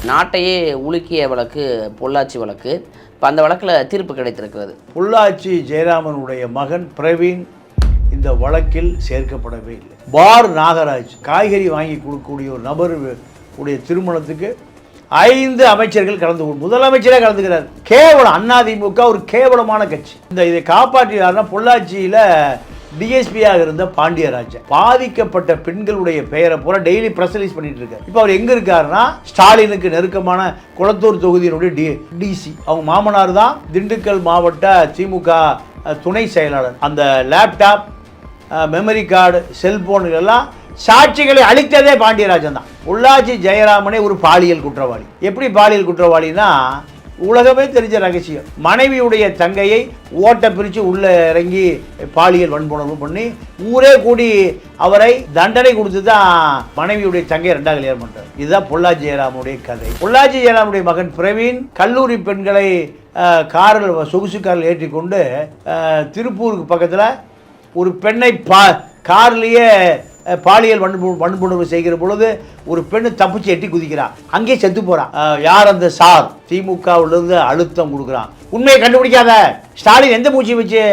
நாட்டையே உலுக்கிய வழக்கு பொள்ளாச்சி வழக்கு. இப்போ அந்த வழக்கில் தீர்ப்பு கிடைத்திருக்கிறது. பொள்ளாச்சி ஜெயராமனுடைய மகன் பிரவீன் இந்த வழக்கில் சேர்க்கப்படவே இல்லை. பார் நாகராஜ் காய்கறி வாங்கி கொடுக்கக்கூடிய ஒரு நபர் உடைய திருமணத்துக்கு 5 அமைச்சர்கள் முதலமைச்சரே கலந்துக்கிறார். கேவலம் அதிமுக ஒரு கேவலமான கட்சி. இதை காப்பாற்றினார்னா பொள்ளாச்சியில் டிஎஸ்பியாக இருந்த பாண்டியராஜன் பாதிக்கப்பட்ட பெண்களுடைய பெயரை பூரா டெய்லி பிரசலைஸ் பண்ணிட்டு இருக்காரு. இப்போ அவர் எங்க இருக்காருன்னா ஸ்டாலினுக்கு நெருக்கமான குளத்தூர் தொகுதியினுடைய டிசி. அவங்க மாமனார் தான் திண்டுக்கல் மாவட்ட திமுக துணை செயலாளர். அந்த லேப்டாப், மெமரி கார்டு, செல்போன்கள்லாம் சாட்சிகளை அளித்ததே பாண்டியராஜன் தான். பொள்ளாச்சி ஜெயராமனே ஒரு பாலியல் குற்றவாளி. எப்படி பாலியல் குற்றவாளினா உலகமே தெரிஞ்ச ரகசியம். மனைவியுடைய தங்கையை ஓட்டை பிரித்து உள்ளே இறங்கி பாலியல் வன்புணர்வு பண்ணி ஊரே கூடி அவரை தண்டனை கொடுத்து தான் மனைவியுடைய தங்கையை 2ஆவது கல்யாணம் பண்ணுறார். இதுதான் பொள்ளாச்சி ஜெயராமுடைய கதை. பொள்ளாச்சி ஜெயராமுடைய மகன் பிரவீன் கல்லூரி பெண்களை காரில் சொகுசு காரில் ஏற்றிக்கொண்டு திருப்பூருக்கு பக்கத்தில் ஒரு பெண்ணை கார்லேயே பாலியல் வன்புணர்வு செய்கிற பொழுது ஒரு பெண்ணு தப்பிச்சு எட்டி குதிக்கிறான். அங்கேயே செத்து போறான். யார் அந்த சார்? திமுகவிலிருந்து அழுத்தம் கொடுக்குறான். உண்மையை கண்டுபிடிக்காத ஸ்டாலின் எந்த மூச்சு வச்சு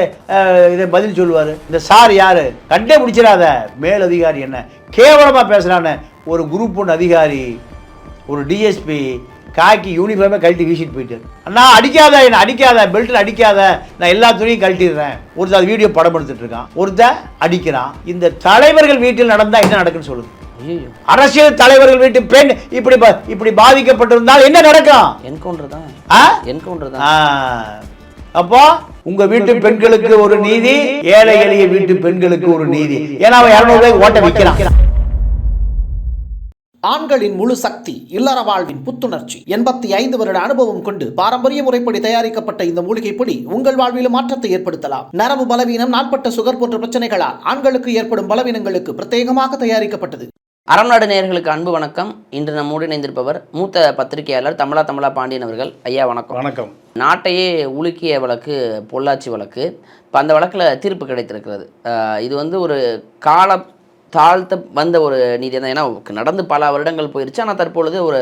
இதை பதில் சொல்லுவார்? இந்த சார் யாரு? கண்டே பிடிச்சிடாத. மேல் அதிகாரி என்ன கேவலமாக பேசுகிறான்னு ஒரு குரூப் 1 அதிகாரி, ஒரு டிஎஸ்பி காக்கி யூனிஃபார்மே கழட்டி வீசிட்டு போயிட்டு, அண்ணா அடிக்காத, என்ன அடிக்காத, பெல்ட்டில் அடிக்காத, நான் எல்லா துணியும் கழட்டிடுறேன். ஒருத்தர் வீடியோ படம் எடுத்துட்டு இருக்கான், ஒருத்தர் அடிக்கிறான். இந்த தலைவர்கள் வீட்டில் நடந்தா என்ன நடக்குன்னு சொல்லுது. அரசியல் தலைவர்கள் வீட்டு பெண் இப்படி பாதிக்கப்பட்டிருந்தால் என்ன நடக்கும்? என்கவுண்டர் தான். அப்போ உங்க வீட்டு பெண்களுக்கு ஒரு நீதி, ஏழை எளிய வீட்டு பெண்களுக்கு ஒரு நீதி. ஏன்னா அவன் 200 ரூபாய் ஓட்ட வைக்கிறான். ஆண்களின் முழு சக்தி, இல்லற வாழ்வின் புத்துணர்ச்சி, 85 வருட அனுபவம் கொண்டு பாரம்பரிய முறைப்படி தயாரிக்கப்பட்ட இந்த மூலிகை பொடி உங்கள் வாழ்வில் மாற்றத்தை ஏற்படுத்தலாம். நரம்பு பலவீனம், நாட்பட்ட சுகர் போன்ற பிரச்சனைகளால் ஆண்களுக்கு ஏற்படும் பலவீனங்களுக்கு பிரத்யேகமாக தயாரிக்கப்பட்டது. அறம்நாடு நேயர்களுக்கு அன்பு வணக்கம். இன்று நம்மோடு இணைந்திருப்பவர் மூத்த பத்திரிகையாளர் தமிழா பாண்டியன் அவர்கள். ஐயா வணக்கம். வணக்கம். நாட்டையே உலுக்கிய வழக்கு பொள்ளாச்சி வழக்கு. இப்போ அந்த வழக்கில் தீர்ப்பு கிடைத்திருக்கிறது. இது வந்து ஒரு தாழ்த்த வந்த ஒரு நீதி தான். ஏன்னா நடந்து பல வருடங்கள் போயிடுச்சு. ஆனால் தற்பொழுது ஒரு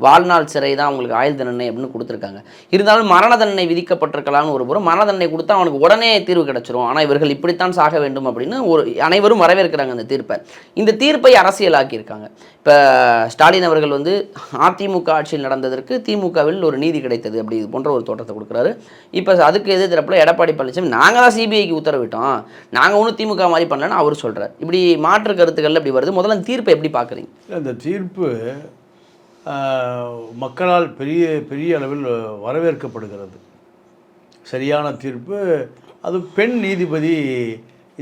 வாழ்நாள் சிறை தான் அவங்களுக்கு ஆயுள் தண்டனை அப்படின்னு கொடுத்துருக்காங்க. இருந்தாலும் மரண தண்டனை விதிக்கப்பட்டிருக்கலாம்னு ஒரு புறம், மரண தண்டனை கொடுத்தா அவனுக்கு உடனே தீர்வு கிடச்சிரும். ஆனால் இவர்கள் இப்படித்தான் சாக வேண்டும் அப்படின்னு அனைவரும் வரவேற்கிறாங்க அந்த தீர்ப்பை. இந்த தீர்ப்பை அரசியலாக்கியிருக்காங்க. இப்போ ஸ்டாலின் அவர்கள் வந்து அதிமுக ஆட்சியில் நடந்ததற்கு திமுகவில் ஒரு நீதி கிடைத்தது அப்படி இது போன்ற ஒரு தோற்றத்தை கொடுக்குறாரு. இப்போ அதுக்கு எதிர்த்தரப்பில் எடப்பாடி பழனிசாமி நாங்கள் தான் சிபிஐக்கு உத்தரவிட்டோம், நாங்கள் ஒன்றும் திமுக மாதிரி பண்ணலன்னு அவர் சொல்கிறார். இப்படி மாற்று கருத்துக்கள் எப்படி வருது? முதல்ல தீர்ப்பை எப்படி பார்க்குறீங்க? இந்த தீர்ப்பு மக்களால் பெரிய அளவில் வரவேற்கப்படுகிறது. சரியான தீர்ப்பு. அது பெண் நீதிபதி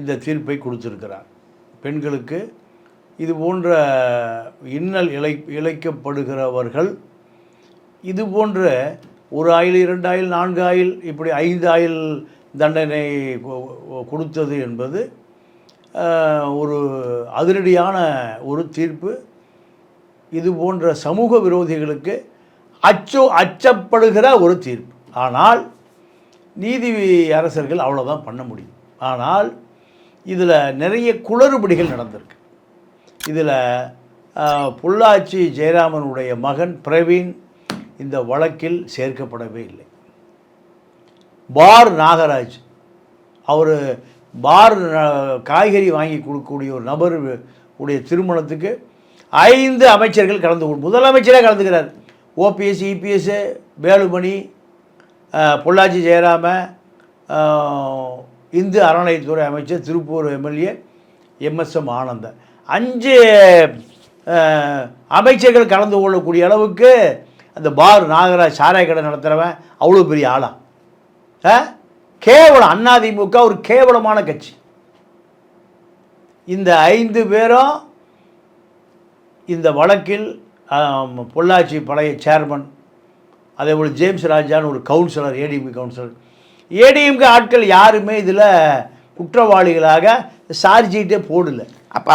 இந்த தீர்ப்பை கொடுத்திருக்கிறார். பெண்களுக்கு இது போன்ற இன்னல் இழைக்கப்படுகிறவர்கள் இது போன்ற 1 ஆயுள், 2 ஆயுள், 4 ஆயுள், இப்படி 5 ஆயுள் தண்டனை கொடுத்தது என்பது ஒரு அதிரடியான ஒரு தீர்ப்பு. இது போன்ற சமூக விரோதிகளுக்கு அச்சப்படுகிற ஒரு தீர்ப்பு. ஆனால் நீதி அரசர்கள் அவ்வளோதான் பண்ண முடியும். ஆனால் இதில் நிறைய குளறுபடிகள் நடந்திருக்கு. இதில் பொள்ளாச்சி ஜெயராமனுடைய மகன் பிரவீன் இந்த வழக்கில் சேர்க்கப்படவே இல்லை. பார் நாகராஜ் அவர் காய்கறி வாங்கி கொடுக்கக்கூடிய ஒரு நபர் உடைய திருமணத்துக்கு 5 அமைச்சர்கள் முதலமைச்சரே கலந்துக்கிறார். ஓபிஎஸ், இபிஎஸ், வேலுமணி, பொள்ளாச்சி ஜெயராம, இந்து அறநிலையத்துறை அமைச்சர், திருப்பூர் எம்எல்ஏ எம்எஸ்எம் ஆனந்தன், 5 அமைச்சர்கள் கலந்து கொள்ளக்கூடிய அளவுக்கு அந்த பார் நாகராஜ் சாராய கடை நடத்துகிறவன் அவ்வளோ பெரிய ஆளா? கேவலம். அதிமுக ஒரு கேவலமான கட்சி. இந்த 5 பேரும் இந்த வழக்கில் பொள்ளாச்சி பழைய சேர்மன், அதேபோல் ஜேம்ஸ் ராஜான்னு ஒரு கவுன்சிலர், ஏடிஎம்கே ஆட்கள் யாருமே இதில் குற்றவாளிகளாக சார்ஜீட்டே போடலை. அப்போ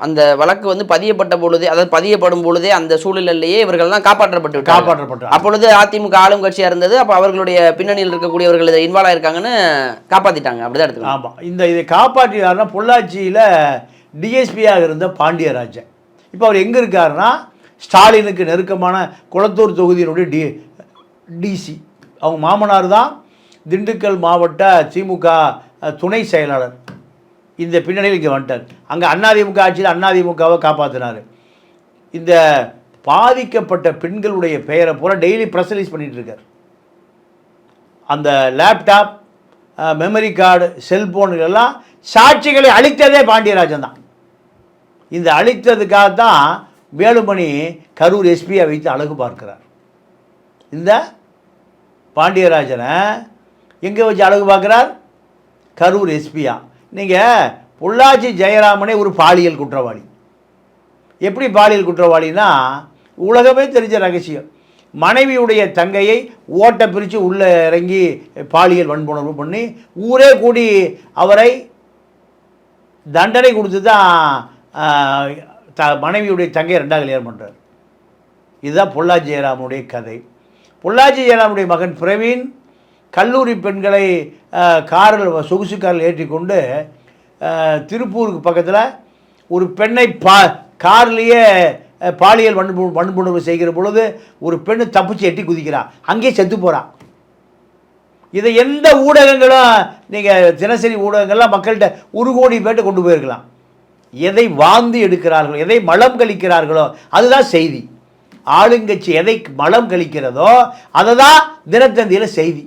அந்த வழக்கு வந்து பதியப்படும் பொழுதே அந்த சூழலிலேயே இவர்கள்லாம் காப்பாற்றப்பட்டு அப்பொழுது அதிமுக ஆளும் கட்சியாக இருந்தது. அப்போ அவர்களுடைய பின்னணியில் இருக்கக்கூடியவர்கள் இதை இன்வால்வ் ஆயிருக்காங்கன்னு காப்பாற்றிட்டாங்க. அப்படிதான் எடுத்துக்கலாம். ஆமாம். இதை காப்பாற்றினார்னா பொள்ளாச்சியில் டிஎஸ்பியாக இருந்த பாண்டியராஜன். இப்போ அவர் எங்கே இருக்காருன்னா ஸ்டாலினுக்கு நெருக்கமான குளத்தூர் தொகுதியினுடைய டிசி. அவங்க மாமனார் தான் திண்டுக்கல் மாவட்ட திமுக துணை செயலாளர். இந்த பின்னணியில் இங்கே வந்துட்டார். அங்கே அதிமுக ஆட்சியில் அதிமுகவை காப்பாற்றினார். இந்த பாதிக்கப்பட்ட பெண்களுடைய பெயரை பூரா டெய்லி ப்ரெஸ் ரிலீஸ் பண்ணிகிட்டு இருக்கார். அந்த லேப்டாப், மெமரி கார்டு, செல்ஃபோனுக்கெல்லாம் சாட்சிகளை அளித்ததே பாண்டியராஜன் தான். இந்த அளித்ததுக்காகத்தான் வேலுமணி கரூர் எஸ்பியை வைத்து அழகு பார்க்கிறார். இந்த பாண்டியராஜனை எங்கே வச்சு அழகு பார்க்குறார்? கரூர் எஸ்பியா. நீங்கள் பொள்ளாச்சி ஜெயராமனே ஒரு பாலியல் குற்றவாளி. எப்படி பாலியல் குற்றவாளின்னா, உலகமே தெரிஞ்ச ரகசியம். மனைவியுடைய தங்கையை ஓட்டை பிரித்து உள்ளே இறங்கி பாலியல் வன்புணர்வு பண்ணி ஊரே கூடி அவரை தண்டனை கொடுத்து தான் மனைவியுடைய தங்கையை 2ஆவது கல்யாணம் பண்ணுறார். இதுதான் பொள்ளாச்சி ஜெயராமனுடைய கதை. பொள்ளாச்சி ஜெயராமனுடைய மகன் பிரவீன் கல்லூரி பெண்களை காரில், சொகுசு காரில் ஏற்றிக்கொண்டு திருப்பூருக்கு பக்கத்தில் ஒரு பெண்ணை கார்லேயே பாலியல் வன்புணர்வு செய்கிற பொழுது ஒரு பெண்ணு தப்பிச்சு எட்டி குதிக்கிறான், அங்கேயே செத்து போகிறான். இதை எந்த ஊடகங்களும், நீங்கள் தினசரி ஊடகங்கள்லாம் மக்கள்கிட்ட 1 கோடி பேர்ட்ட கொண்டு போயிருக்கலாம். எதை வாந்தி எடுக்கிறார்களோ, எதை மலம் கழிக்கிறார்களோ அதுதான் செய்தி. ஆளுங்கட்சி எதை மலம் கழிக்கிறதோ அதை தான் தினத்தந்தியில் செய்தி,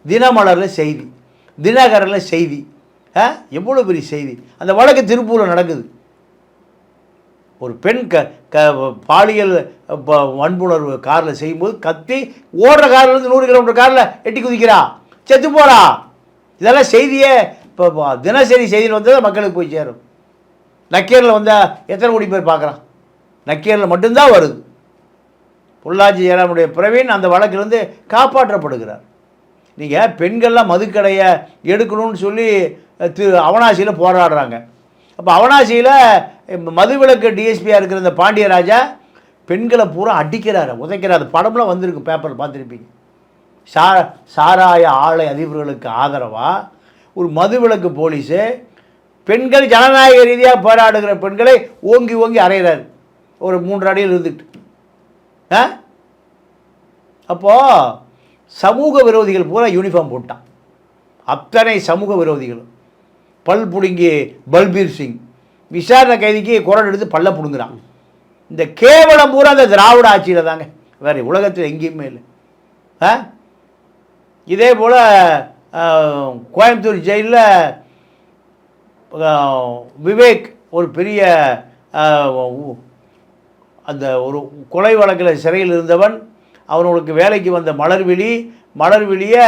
தினமலரில் செய்தி, தினகரில் செய்தி. எவ்வளோ பெரிய செய்தி! அந்த வழக்கு திருப்பூரில் நடக்குது. ஒரு பெண் பாலியல் வன்புணர்வு காரில் செய்யும்போது கத்தி ஓடுற காரிலேருந்து 100 கிலோமீட்டர் காரில் எட்டி குதிக்கிறா, செத்து போகிறா. இதெல்லாம் செய்தியே இப்போ தினசரி செய்தியில் வந்தால் தான் மக்களுக்கு போய் சேரும். நக்கீரில் வந்தால் எத்தனை கோடி பேர் பார்க்குறான்? நக்கீரில் மட்டும்தான் வருது. பொள்ளாச்சி ஜெயராமனுடைய பிரவீன் அந்த வழக்கிலிருந்து காப்பாற்றப்படுகிறார். நீங்கள் பெண்கள்லாம் மதுக்கடையை எடுக்கணும்னு சொல்லி அவனாசியில் போராடுறாங்க. அப்போ அவனாசியில் மதுவிலக்கு டிஎஸ்பியாக இருக்கிற இந்த பாண்டியராஜா பெண்களை பூரா அடிக்கிறாரு, உதைக்கிறாரு. படம்லாம் வந்திருக்கு, பேப்பரில் பார்த்துருப்பீங்க. சாராய ஆலை அதிபர்களுக்கு ஆதரவாக ஒரு மதுவிலக்கு போலீஸு பெண்கள் ஜனநாயக ரீதியாக போராடுகிற பெண்களை ஓங்கி ஓங்கி அறையிறாரு, ஒரு 3 அடியில் இருந்துட்டு. அப்போது சமூக விரோதிகள் பூரா யூனிஃபார்ம் போட்டான். அத்தனை சமூக விரோதிகளும் பல் பிடுங்கி பல்பீர் சிங் விசாரணை கைதிக்கு குரல் எடுத்து பல்ல பிடுங்குறான். இந்த கேவலம் பூரா அந்த திராவிட ஆட்சியில் தாங்க, வேறு உலகத்தில் எங்கேயுமே இல்லை. இதே போல் கோயம்புத்தூர் ஜெயிலில் விவேக் ஒரு பெரிய அந்த ஒரு கொலை வழக்கில் சிறையில் இருந்தவன், அவனுக்கு வேலைக்கு வந்த மலர்விழியை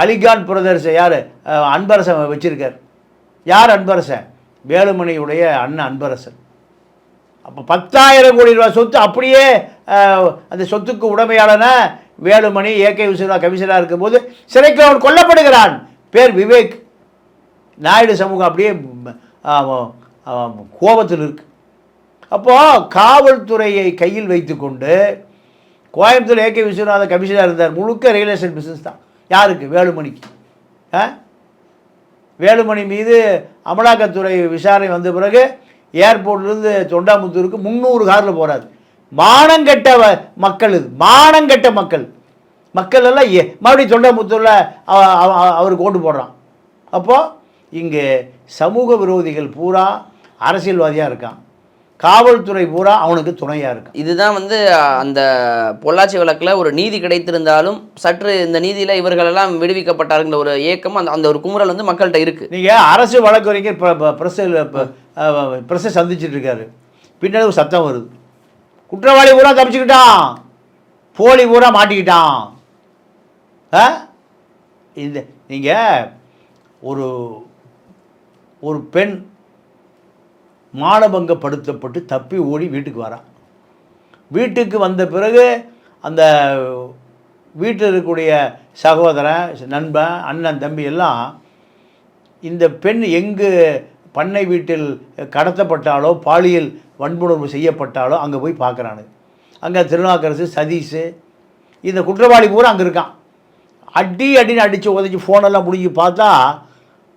அலிகான் பிரதர்ஸ் யார் அன்பரசன் வச்சுருக்கார். யார் அன்பரசன்? வேலுமணியுடைய அண்ணன் அன்பரசன். அப்போ 10,000 கோடி ரூபா சொத்து அப்படியே அந்த சொத்துக்கு உடமையாளன வேலுமணி ஏகே விசுவா கமிஷனராக இருக்கும்போது சிறைக்கு அவன் கொல்லப்படுகிறான். பேர் விவேக். நாயுடு சமூகம் அப்படியே கோபத்தில் இருக்கு. அப்போது காவல்துறையை கையில் வைத்து கொண்டு கோயம்புத்தூர் ஏகே விஸ்வநாத கமிஷனராக இருந்தார். முழுக்க ரியல் எஸ்டேட் பிஸ்னஸ் தான். யாருக்கு? வேலுமணிக்கு. வேலுமணி மீது அமலாக்கத்துறை விசாரணை வந்த பிறகு ஏர்போர்ட்லேருந்து தொண்டாமுத்தூருக்கு 300 காரில் போகிறாரு. மானங்கெட்ட மக்கள், இது மானங்கெட்ட மக்கள் எல்லாம் மறுபடியும் தொண்டாமுத்தூரில் அவருக்கு ஓட்டு போடுறான். அப்போது இங்கே சமூக விரோதிகள் பூரா அரசியல்வாதியாக இருக்கான், காவல்துறை பூரா அவனுக்கு துணையாக இருக்கு. இதுதான் அந்த பொள்ளாச்சி வழக்கில் ஒரு நீதி கிடைத்திருந்தாலும் சற்று இந்த நீதியில் இவர்களெல்லாம் விடுவிக்கப்பட்டாருங்கிற ஒரு ஏக்கம், அந்த ஒரு குமுறல் மக்கள்கிட்ட இருக்குது. நீங்கள் அரசு வழக்கறிஞர் ப்ரெஸ்ஸை சந்திச்சுட்டு இருக்காரு, பின்னாடி ஒரு சத்தம் வருது, குற்றவாளி பூரா தப்பிச்சுக்கிட்டான், போலி பூரா மாட்டிக்கிட்டான். இந்த நீங்கள் ஒரு பெண் மானபங்கப்படுத்தப்பட்டு தப்பி ஓடி வீட்டுக்கு வரான். வீட்டுக்கு வந்த பிறகு அந்த வீட்டில் இருக்கக்கூடிய சகோதரன், நண்பன், அண்ணன், தம்பி எல்லாம் இந்த பெண் எங்கு பண்ணை வீட்டில் கடத்தப்பட்டாலோ பாலியல் வன்புணர்வு செய்யப்பட்டாலோ அங்கே போய் பார்க்குறானு. அங்கே திருநாக்கரசு, சதீஷு, இந்த குற்றவாளி பூரா அங்கே இருக்கான். அடின்னு அடித்து உதச்சி ஃபோனெல்லாம் முடிஞ்சு பார்த்தா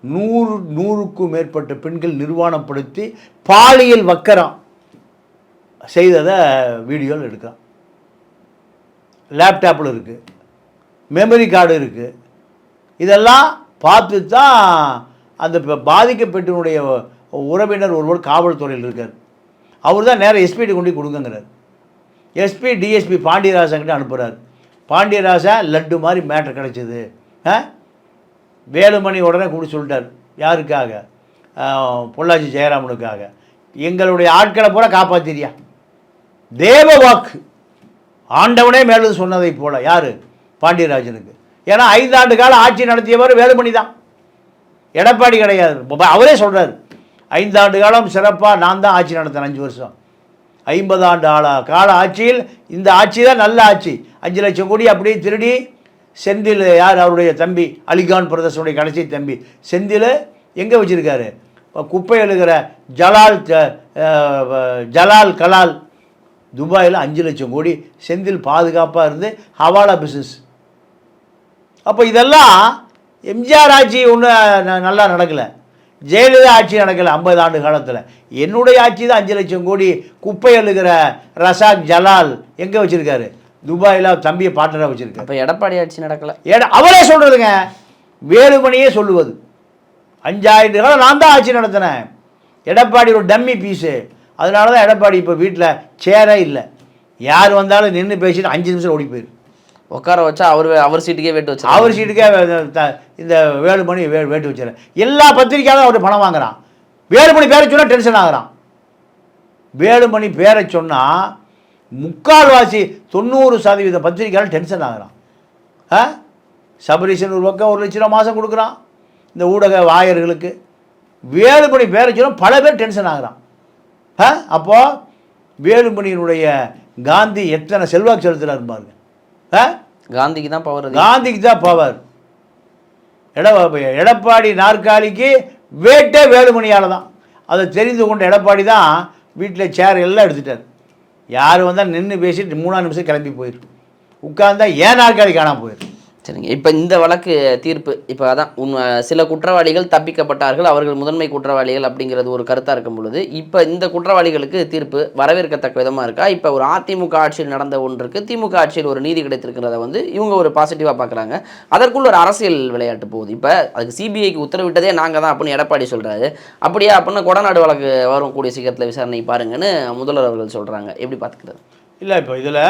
100க்கும் மேற்பட்ட பெண்கள் நிர்வாணப்படுத்தி பாலியல் வக்கரம். செய்ததை வீடியோவில் எடுக்கிறான். லேப்டாப்பில் இருக்குது, மெமரி கார்டு இருக்குது. இதெல்லாம் பார்த்து தான் அந்த பாதிக்கப்பட்டவனுடைய உறவினர் ஒருவர் காவல்துறையில் இருக்கார். அவர் தான் நேராக எஸ்பிகிட்ட கொண்டு கொடுங்கங்கிறார். எஸ்பி டிஎஸ்பி பாண்டியராஜன்கிட்ட அனுப்புகிறார். பாண்டியராஜன் லட்டு மாதிரி மேட்டர் கிடச்சிது. வேலுமணி உடனே கூட சொல்லிட்டார். யாருக்காக? பொள்ளாச்சி ஜெயராமனுக்காக. எங்களுடைய ஆட்களை பூரா காப்பாற்றிரியா. தேவ வாக்கு, ஆண்டவனே மேலும் சொன்னதை போல. யார்? பாண்டியராஜனுக்கு. ஏன்னா 5 ஆண்டு காலம் ஆட்சி நடத்தியவர் வேலுமணி தான், எடப்பாடி கிடையாது. அவரே சொல்கிறார், 5 ஆண்டு காலம் சிறப்பாக நான் தான் ஆட்சி நடத்தேன். 5 வருஷம், 50 ஆண்டு கால ஆட்சியில் இந்த ஆட்சி தான் நல்ல ஆட்சி. 5 லட்சம் கோடி அப்படியே திருடி செந்தில், யார் அவருடைய தம்பி, அலிகான் பிரதர்ஷனுடைய கடைசி தம்பி செந்தில் எங்கே வச்சுருக்காரு? குப்பை எழுகிற ஜலால் கலால் துபாயில் 5 லட்சம் கோடி செந்தில் பாதுகாப்பாக இருந்து ஹவாலா பிஸ்னஸ். அப்போ இதெல்லாம் எம்ஜிஆர் ஆட்சி ஒன்றும் நல்லா நடக்கலை, ஜெயலலிதா ஆட்சி நடக்கலை 50 ஆண்டு காலத்தில். என்னுடைய ஆட்சி தான் 5 லட்சம் கோடி குப்பை எழுகிற ரசாக் ஜலால் எங்கே வச்சுருக்காரு? துபாயில் தம்பியை பார்ட்னராக வச்சுருக்காரு. அப்போ எடப்பாடி ஆட்சி நடக்கலை. அவரே சொல்கிறதுங்க, வேலுமணியே சொல்லுவது. 5 ஆண்டு காலம் நான் தான் ஆட்சி நடத்தினேன். எடப்பாடி ஒரு டம்மி பீஸு. அதனால தான் எடப்பாடி இப்போ வீட்டில் சேரே இல்லை. யார் வந்தாலும் நின்று பேசிட்டு 5 நிமிஷம் ஓடி போயிரு. உட்கார வச்சா அவர் சீட்டுக்கே வேட்டு வச்சு, அவர் சீட்டுக்கே இந்த வேலுமணி வேட்டு வச்சார். எல்லா பத்திரிக்கையாலும் அவர் பணம் வாங்குறான். வேலுமணி பேரை சொன்னால் டென்ஷன் ஆகிறான். வேலுமணி பேரை சொன்னால் 90% பத்திரிக்கையாலும் டென்ஷன் ஆகிறான். சபரீஷன் ஒரு பக்கம் 1 லட்ச ரூபா மாதம் கொடுக்குறான் இந்த ஊடக வாயர்களுக்கு. வேலுமணி பேரை சொன்னால் பல பேர் டென்ஷன் ஆகிறான். அப்போது வேலுமணியினுடைய காந்தி எத்தனை செல்வாக்கு செலுத்துகிறார் பாருங்க. காந்திக்கு தான் பவர், காந்திக்கு தான் பவர். எடப்பாடி நாற்காலிக்கு வேட்டே வேலுமணியால் தான். அதை தெரிந்து கொண்ட எடப்பாடி தான் வீட்டில் சேர் எல்லாம் எடுத்துட்டார். யார் வந்தால் நின்று பேசிட்டு 3 நிமிஷம் கிளம்பி போயிடும். உட்கார்ந்தா ஏன் நாற்காலி காணாமல் போயிடும். சரிங்க. இப்போ இந்த வழக்கு தீர்ப்பு, இப்போ அதான் சில குற்றவாளிகள் தப்பிக்கப்பட்டார்கள், அவர்கள் முதன்மை குற்றவாளிகள் அப்படிங்கிறது ஒரு கருத்தாக இருக்கும் பொழுது, இப்போ இந்த குற்றவாளிகளுக்கு தீர்ப்பு வரவேற்கத்தக்க விதமாக இருக்கா? இப்போ ஒரு அதிமுக ஆட்சியில் நடந்த ஒன்றுக்கு திமுக ஆட்சியில் ஒரு நீதி கிடைத்திருக்கிறத இவங்க ஒரு பாசிட்டிவாக பார்க்குறாங்க. அதற்குள்ள ஒரு அரசியல் விளையாட்டு போகுது. இப்போ அதுக்கு சிபிஐக்கு உத்தரவிட்டதே நாங்கள் தான் அப்படின்னு எடப்பாடி சொல்கிறாரு. அப்படியா அப்படின்னு கொடநாடு வழக்கு வரும் கூடிய சீக்கிரத்தில் விசாரணை பாருங்கன்னு முதல்வர் அவர்கள் சொல்கிறாங்க. எப்படி பார்த்துக்கிறது? இல்லை, இப்போ இதில்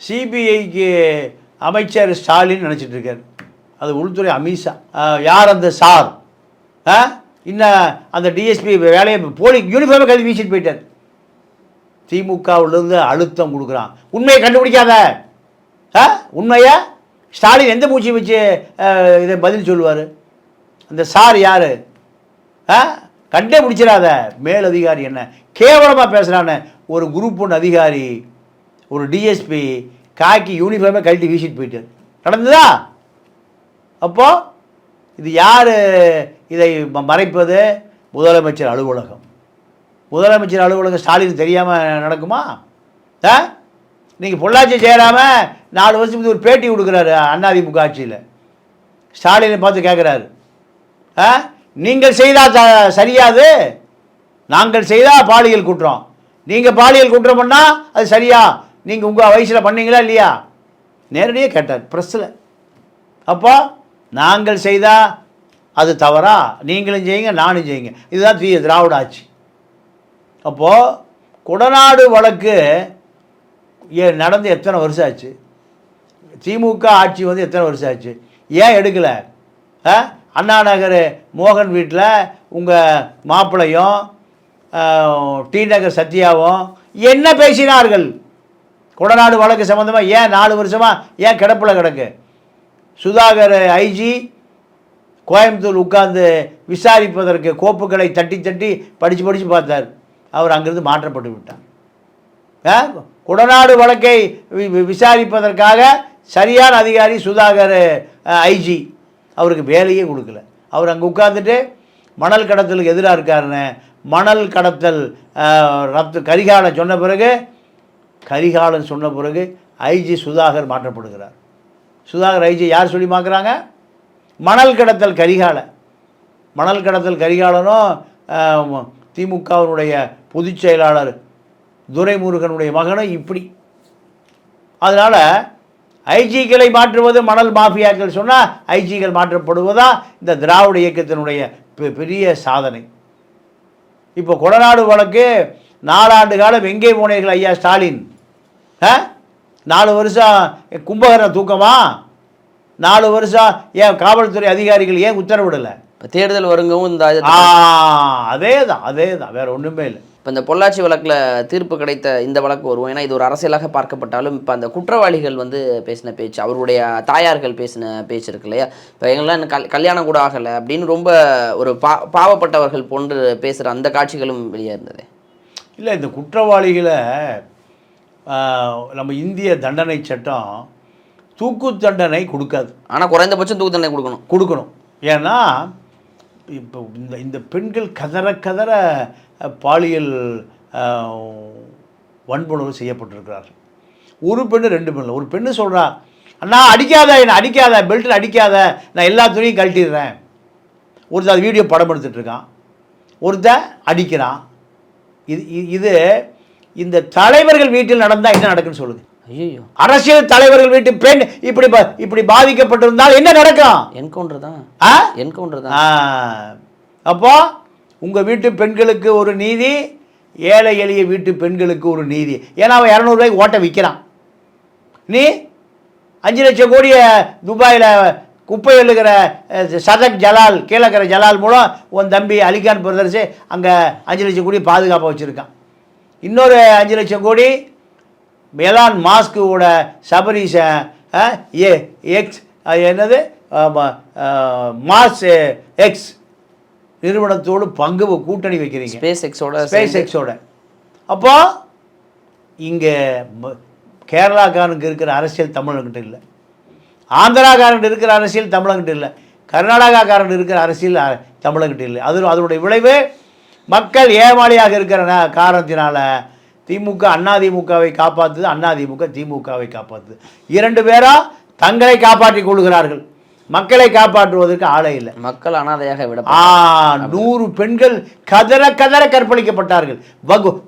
சிபிஐக்கு அமைச்சர் ஸ்டாலின் நினச்சிட்டு இருக்கார். அது உள்துறை அமித்ஷா. யார் அந்த சார்? இன்னும் அந்த டிஎஸ்பி வேலையை போலி யூனிஃபார்மை கல்வி வீசிட்டு போயிட்டார். திமுகவிலிருந்து அழுத்தம் கொடுக்குறான். உண்மையை கண்டுபிடிக்காத. உண்மையை ஸ்டாலின் எந்த மூச்சு வச்சு இதை பதில் சொல்லுவார்? அந்த சார் யார்? கண்டே பிடிச்சிடாத. மேல் அதிகாரி என்ன கேவலமாக பேசுகிறான்னு ஒரு குரூப் 1 அதிகாரி, ஒரு டிஎஸ்பி காக்கி யூனிஃபார்மே கழட்டி வீசிட்டு போயிட்டார். நடந்ததா? அப்போது இது யார் இதை மறைப்பது? முதலமைச்சர் அலுவலகம். முதலமைச்சர் அலுவலகம் ஸ்டாலின் தெரியாமல் நடக்குமா? நீங்கள் பொள்ளாச்சி ஜெயராம 4 வருஷத்துக்கு ஒரு பேட்டி கொடுக்குறாரு அதிமுக ஆட்சியில். ஸ்டாலினை பார்த்து கேட்குறாரு, நீங்கள் செய்தால் சரியாது, நாங்கள் செய்தால் பாலியல் குற்றம், நீங்கள் பாலியல் குற்றம் பண்ணால் அது சரியா, நீங்கள் உங்கள் வயசில் பண்ணீங்களா இல்லையா? நேரடியாக கேட்டார் ப்ரெஸ்ஸில். அப்போ நாங்கள் செய்தால் அது தவறா? நீங்களும் செய்யுங்க, நானும் செய்யுங்க. இதுதான் திராவிட ஆட்சி. அப்போது கொடநாடு வழக்கு நடந்து எத்தனை வருஷம் ஆச்சு? திமுக ஆட்சி எத்தனை வருஷம் ஆச்சு? ஏன் எடுக்கலை? அண்ணா நகர் மோகன் வீட்டில் உங்கள் மாப்பிள்ளையும் டி நகர் சத்யாவும் என்ன பேசினார்கள்? கொடநாடு வழக்கு சம்மந்தமாக ஏன் 4 வருஷமாக ஏன் கிடப்பில் கிடக்கு? சுதாகர் ஐஜி கோயம்புத்தூர் உட்கார்ந்து விசாரிப்பதற்கு கோப்புகளை தட்டி தட்டி படித்து பார்த்தார். அவர் அங்கிருந்து மாற்றப்பட்டு விட்டார். கொடநாடு வழக்கை விசாரிப்பதற்காக சரியான அதிகாரி சுதாகர் ஐஜி, அவருக்கு வேலையே கொடுக்கல. அவர் அங்கே உட்கார்ந்துட்டு மணல் கடத்தலுக்கு எதிராக இருக்காருன்னு மணல் கடத்தல் கரிகாலன் சொன்ன பிறகு ஐஜி சுதாகர் மாற்றப்படுகிறார். சுதாகர் ஐஜி யார் சொல்லி பார்க்குறாங்க? மணல் கடத்தல் கரிகாலனும் திமுகவினுடைய பொதுச் செயலாளர் துரைமுருகனுடைய மகனும் இப்படி. அதனால் ஐஜிக்களை மாற்றுவது மணல் மாஃபியாக்கள் சொன்னால் ஐஜிக்கள் மாற்றப்படுவதா இந்த திராவிட இயக்கத்தினுடைய பெரிய சாதனை. இப்போ கொடநாடு வழக்கு 4 ஆண்டு காலம் எங்கே போனீர்கள் ஐயா ஸ்டாலின்? 4 வருஷம் கும்பகரண தூக்கமா? 4 வருஷம் ஏன் காவல்துறை அதிகாரிகள் ஏன் உத்தரவிடலை? இப்போ தேர்தல் வருங்கவும் இந்த அதே தான் வேற ஒன்றுமே இல்லை. இப்போ இந்த பொள்ளாச்சி வழக்கில் தீர்ப்பு கிடைத்த இந்த வழக்கு வருவோம். ஏன்னா இது ஒரு அரசியலாக பார்க்கப்பட்டாலும் இப்போ அந்த குற்றவாளிகள் வந்து பேசின பேச்சு, அவருடைய தாயார்கள் பேசின பேச்சு இருக்கு இல்லையா, இப்போ எங்கெல்லாம் கல்யாணம் கூட ஆகலை அப்படின்னு ரொம்ப ஒரு பாவப்பட்டவர்கள் போன்று பேசுகிற அந்த காட்சிகளும் வெளியே இருந்தது. இல்லை, இந்த குற்றவாளிகளை நம்ம இந்திய தண்டனை சட்டம் தூக்கு தண்டனை கொடுக்காது. ஆனால் குறைந்தபட்சம் தூக்கு தண்டனை கொடுக்கணும். ஏன்னா இப்போ இந்த பெண்கள் கதற பாலியல் வன்புணர்வு செய்யப்பட்டிருக்கிறார்கள். ஒரு பெண்ணு 2 பெண்ணு. ஒரு பெண்ணு சொல்கிறா, அண்ணா அடிக்காத, என்னை அடிக்காத, பெல்ட்டில் அடிக்காத, நான் எல்லா துணியும் கழட்டிடுறேன். ஒருத்தர் அது வீடியோ படம் எடுத்துகிட்ருக்கான், ஒருத்தர் அடிக்கிறான். இது இந்த தலைவர்கள் வீட்டில் நடந்தால் என்ன நடக்குன்னு சொல்லுங்கள். ஐயோ, அரசியல் தலைவர்கள் வீட்டு பெண் இப்படி பாதிக்கப்பட்டிருந்தால் என்ன நடக்கும்? என்கவுண்டர் தான். அப்போ உங்கள் வீட்டு பெண்களுக்கு ஒரு நீதி, ஏழை எளிய வீட்டு பெண்களுக்கு ஒரு நீதி. ஏன்னா அவன் 200 ரூபாய்க்கு ஓட்ட விற்கிறான். நீ 5 லட்சம் கோடியை துபாயில் குப்பை எழுகிற சதக் ஜலால், கீழக்கிற ஜலால் மூலம் உன் தம்பி அலிகான் பிரதர்ஸு அங்கே 5 லட்சம் கோடி பாதுகாப்பாக வச்சுருக்கான். இன்னொரு 5 லட்சம் கோடி எலான் மாஸ்கோட சபரிச எக்ஸ் என்னது மாஸ் எக்ஸ் நிறுவனத்தோடு கூட்டணி வைக்கிறீங்க, ஸ்பேஸ் எக்ஸோட. அப்போ இங்கே கேரளாக்காரனுக்கு இருக்கிற அரசியல் தமிழன்கிட்ட இல்லை, ஆந்திராக்காரன் இருக்கிற அரசியல் தமிழன்கிட்ட இல்லை, கர்நாடகாக்காரன் இருக்கிற அரசியல் தமிழன்கிட்ட இல்லை. அதனுடைய விளைவு மக்கள் ஏமாளியாக இருக்கிற காரணத்தினால திமுக அதிமுகவை காப்பாற்றுது, அதிமுக திமுகவை காப்பாற்றுது. 2 பேரா தங்களை காப்பாற்றிக் கொள்கிறார்கள், மக்களை காப்பாற்றுவதற்கு ஆளே இல்லை. மக்கள் அனாதையாக விட 100 பெண்கள் கதற கற்பழிக்கப்பட்டார்கள்.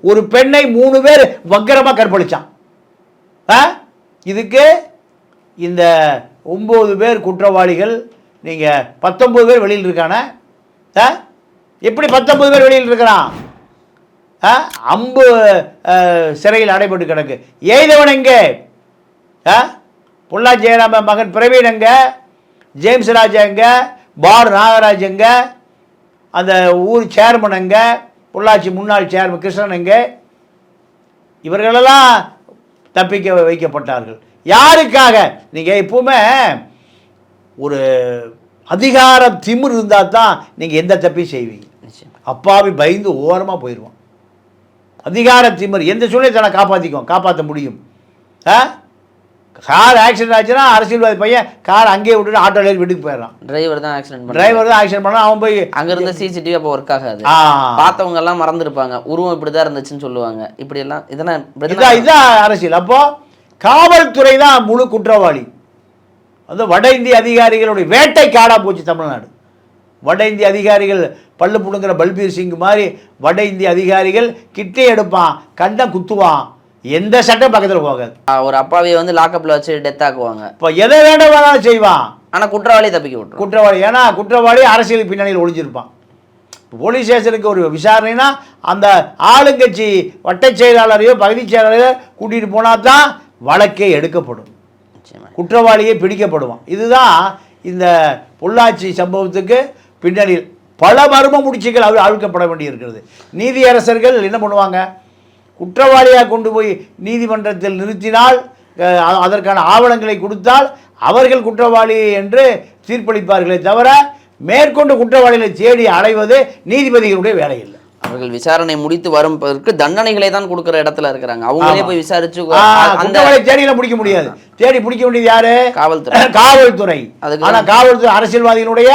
ஒரு பெண்ணை 3 பேர் வக்கரமாக கற்பழிச்சான். இதுக்கு இந்த 9 பேர் குற்றவாளிகள். நீங்கள் 19 பேர் வெளியில் இருக்கான, எப்படி 19 பேர் வெளியில் இருக்கிறான்? அம்பு சிறையில் அடைபட்டு கிடக்கு. எய்தவன் எங்கே? பொள்ளாச்சி ஜெயராம மகன் பிரவீன் எங்க? ஜேம்ஸ் ராஜா எங்க? பார் நாகராஜ் எங்க? அந்த ஊர் சேர்மன் எங்க? பொள்ளாச்சி முன்னாள் சேர்மன் கிருஷ்ணன் எங்க? இவர்களெல்லாம் தப்பிக்க வைக்கப்பட்டார்கள். யாருக்காக? நீங்கள் எப்பவுமே ஒரு அதிகார திமிர் இருந்தால் தான் நீங்கள் எந்த தப்பையும் செய்வீங்க. அப்பாவி பயந்து ஓரமாக போயிடுவான். அதிகார திமிர் எந்த சூழ்நிலை தன்னை காப்பாற்ற முடியும். கார் ஆக்சிடென்ட் ஆச்சுன்னா அரசியல்வாதி பையன் கார் அங்கேயே விட்டுட்டு ஆட்டோல வீட்டுக்கு போயிடறான். டிரைவர் தான் ஆக்சிடென்ட் பண்ணா அவன் போய் அங்கிருந்த சிசிடிவி அப்போ ஒர்க் ஆகாது. பார்த்தவங்க எல்லாம் மறந்துருப்பாங்க, உருவம் இப்படிதான் இருந்துச்சுன்னு சொல்லுவாங்க. இப்படி எல்லாம் இதான் அரசியல். அப்போ காவல்துறை தான் முழு குற்றவாளி. அது வட இந்திய அதிகாரிகளுடைய வேட்டை காடா போச்சு தமிழ்நாடு. வட இந்திய அதிகாரிகள் பல்லு புடுங்கிற பல்பீர் சிங் மாதிரி வட இந்திய அதிகாரிகள் கிட்டே எடுப்பான், கண்டம் குத்துவான், எந்த சட்டம் பக்கத்தில் போகாது. ஒரு அப்பாவியை வந்து லாக்கப்பில் வச்சு டெத் ஆக்குவாங்க. இப்போ எதை வேண்டாம் செய்வான், ஆனால் குற்றவாளி தப்பிக்க விட்டுரும். குற்றவாளி ஏன்னா குற்றவாளி அரசியல் பின்னணியில் ஒளிஞ்சிருப்பான். போலீஸ் ஸ்டேஷனுக்கு ஒரு விசாரணைனா அந்த ஆளுங்கட்சி வட்ட செயலாளரையோ பகுதி செயலாளரையோ கூட்டிகிட்டு போனால் தான் வழக்கே எடுக்கப்படும், குற்றவாளியே பிடிக்கப்படுவான். இதுதான் இந்த பொள்ளாச்சி சம்பவத்துக்கு பின்னணியில் பல மர்ம முடிச்சுகள் அவிழ்க்கப்பட வேண்டியிருக்கிறது. நீதியரசர்கள் என்ன பண்ணுவாங்க? குற்றவாளியாக கொண்டு போய் நீதிமன்றத்தில் நிறுத்தினால், அதற்கான ஆவணங்களை கொடுத்தால் அவர்கள் குற்றவாளி என்று தீர்ப்பளிப்பார்களே தவிர மேற்கொண்டு குற்றவாளிகளை தேடி அடைவது நீதிபதிகளுடைய வேலை இல்லை. அவர்கள் விசாரணை முடித்து வருவதற்கு தண்டனைகளை தான் கொடுக்குற இடத்துல இருக்கிறாங்க. அவங்களே போய் விசாரிச்சு தேடியில முடிக்க முடியாது. தேடி பிடிக்க வேண்டியது யாரு? காவல்துறை. ஆனா காவல்துறை அரசியல்வாதிகளுடைய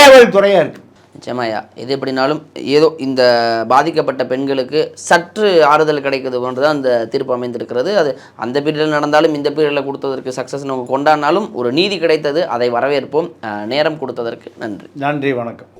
ஏவல் துறையா இருக்கு. நிச்சயமாயா, எது எப்படினாலும் ஏதோ இந்த பாதிக்கப்பட்ட பெண்களுக்கு சற்று ஆறுதல் கிடைக்குது போன்றுதான் அந்த தீர்ப்பு அமைந்திருக்கிறது. அது அந்த பீரியடில் நடந்தாலும் இந்த பீரியடில் கொடுத்ததற்கு சக்ஸஸ் அவங்க கொண்டாடினாலும் ஒரு நீதி கிடைத்தது, அதை வரவேற்போம். நேரம் கொடுத்ததற்கு நன்றி. நன்றி, வணக்கம்.